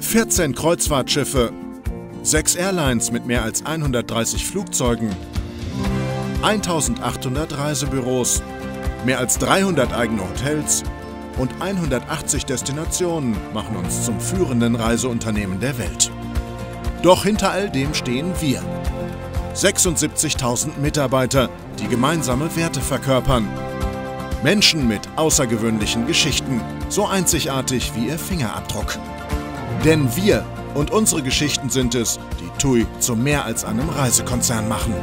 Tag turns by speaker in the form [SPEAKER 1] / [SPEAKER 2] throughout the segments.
[SPEAKER 1] 14 Kreuzfahrtschiffe, 6 Airlines mit mehr als 130 Flugzeugen, 1800 Reisebüros, mehr als 300 eigene Hotels und 180 Destinationen machen uns zum führenden Reiseunternehmen der Welt. Doch hinter all dem stehen wir. 76.000 Mitarbeiter, die gemeinsame Werte verkörpern. Menschen mit außergewöhnlichen Geschichten, so einzigartig wie ihr Fingerabdruck. Denn wir und unsere Geschichten sind es, die TUI zu mehr als einem Reisekonzern machen.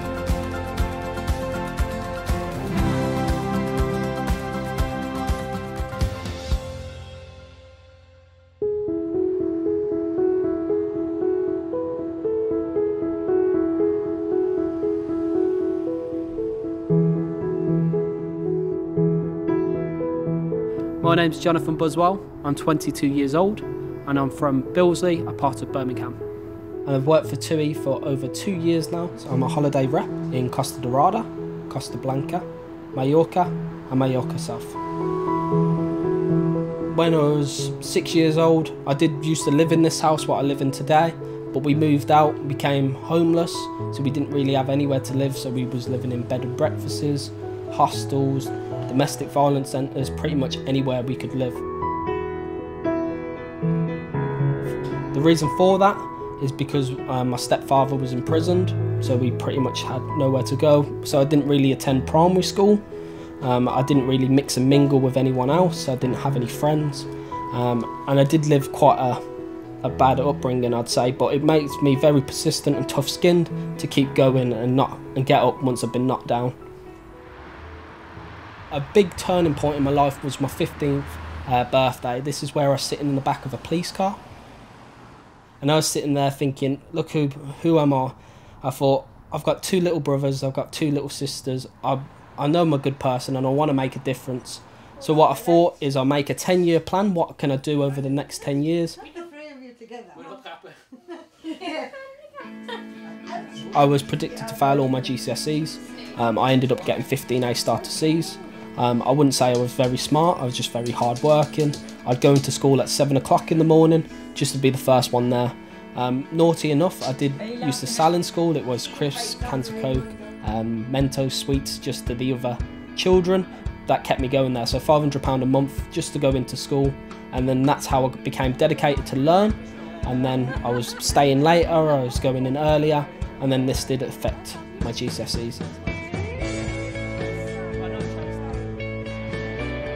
[SPEAKER 2] My name's Jonathan Buswell, I'm 22 years old and I'm from Bilsley, a part of Birmingham. And I've worked for TUI for over 2 years now, so I'm a holiday rep in Costa Dorada, Costa Blanca, Mallorca and Mallorca South. When I was 6 years old, I used to live in this house what I live in today, but we moved out, became homeless, so we didn't really have anywhere to live, so we was living in bed and breakfasts, hostels, domestic violence centres, pretty much anywhere we could live. The reason for that is because my stepfather was imprisoned, so we pretty much had nowhere to go. So I didn't really attend primary school, I didn't really mix and mingle with anyone else, I didn't have any friends, and I did live quite a bad upbringing, I'd say, but it makes me very persistent and tough-skinned to keep going and get up once I've been knocked down. A big turning point in my life was my 15th birthday. This is where I was sitting in the back of a police car. And I was sitting there thinking, look, who am I? I thought, I've got 2 little brothers, I've got 2 little sisters. I know I'm a good person and I want to make a difference. So what I thought is I'll make a 10-year plan. What can I do over the next 10 years? I was predicted to fail all my GCSEs. I ended up getting 15 A-star to Cs. I wouldn't say I was very smart, I was just very hard working. I'd go into school at 7 o'clock in the morning just to be the first one there. Naughty enough, I used to sell in school. It was crisps, cans of Coke, Mentos, sweets just to the other children. That kept me going there, so £500 a month just to go into school, and then that's how I became dedicated to learn. And then I was staying later, I was going in earlier, and then this did affect my GCSEs.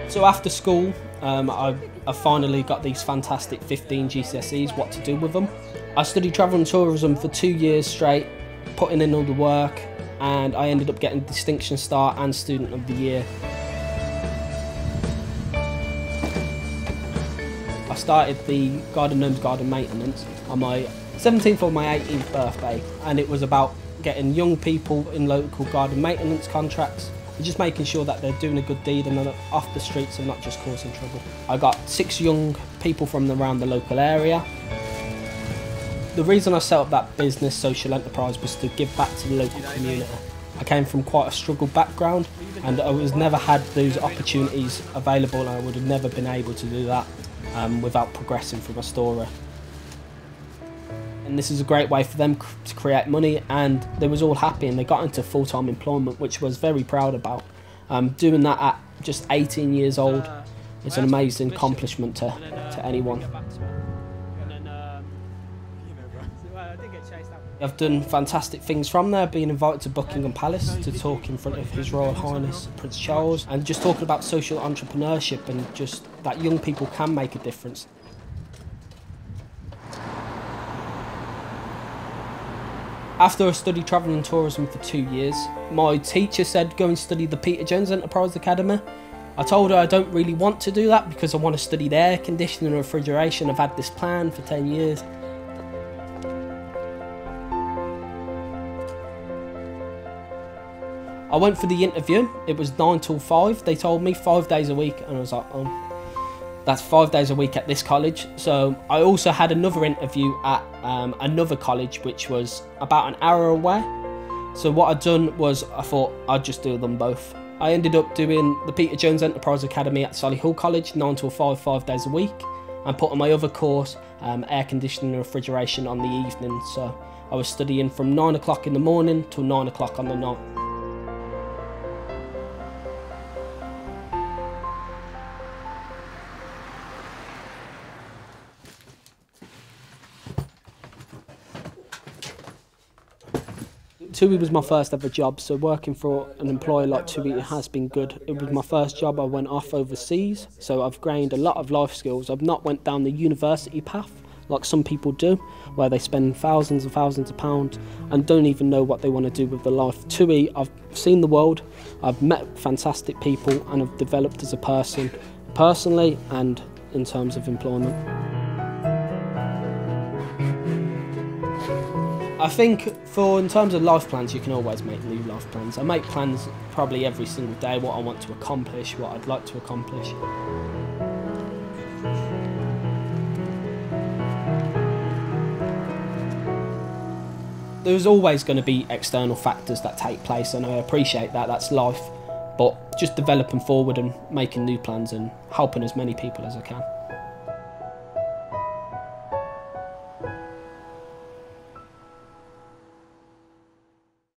[SPEAKER 2] So after school, I finally got these fantastic 15 GCSEs, what to do with them. I studied travel and tourism for 2 years straight, putting in all the work, and I ended up getting Distinction Star and Student of the Year. I started the Garden Gnomes Garden Maintenance on my 17th or my 18th birthday, and it was about getting young people in local garden maintenance contracts and just making sure that they're doing a good deed and they're off the streets and not just causing trouble. I got 6 young people from around the local area. The reason I set up that business, social enterprise, was to give back to the local community. I came from quite a struggled background and I was never had those opportunities available, and I would have never been able to do that without progressing through my story. And this is a great way for them to create money, and they was all happy and they got into full-time employment, which I was very proud about. Doing that at just 18 years old is an amazing accomplishment to anyone. I've done fantastic things from there, being invited to Buckingham Palace to talk in front of His Royal Highness Prince Charles, and just talking about social entrepreneurship and just that young people can make a difference. After I studied travel and tourism for 2 years, my teacher said go and study the Peter Jones Enterprise Academy. I told her I don't really want to do that because I want to study the air conditioning and refrigeration. I've had this plan for 10 years. I went for the interview. It was 9 till 5. They told me 5 days a week, and I was like, oh, that's 5 days a week at this college. So I also had another interview at another college, which was about an hour away. So what I'd done was I thought I'd just do them both. I ended up doing the Peter Jones Enterprise Academy at Solihull College, 9 till 5, 5 days a week. and put on my other course, air conditioning and refrigeration, on the evening. So I was studying from 9 o'clock in the morning till 9 o'clock on the night. TUI was my first ever job, so working for an employer like TUI has been good. It was my first job. I went off overseas, so I've gained a lot of life skills. I've not went down the university path like some people do, where they spend thousands and thousands of pounds and don't even know what they want to do with their life. TUI, I've seen the world, I've met fantastic people, and I've developed as a person, personally and in terms of employment. I think in terms of life plans, you can always make new life plans. I make plans probably every single day, what I want to accomplish, what I'd like to accomplish. There's always going to be external factors that take place, and I appreciate that, that's life. But just developing forward and making new plans and helping as many people as I can.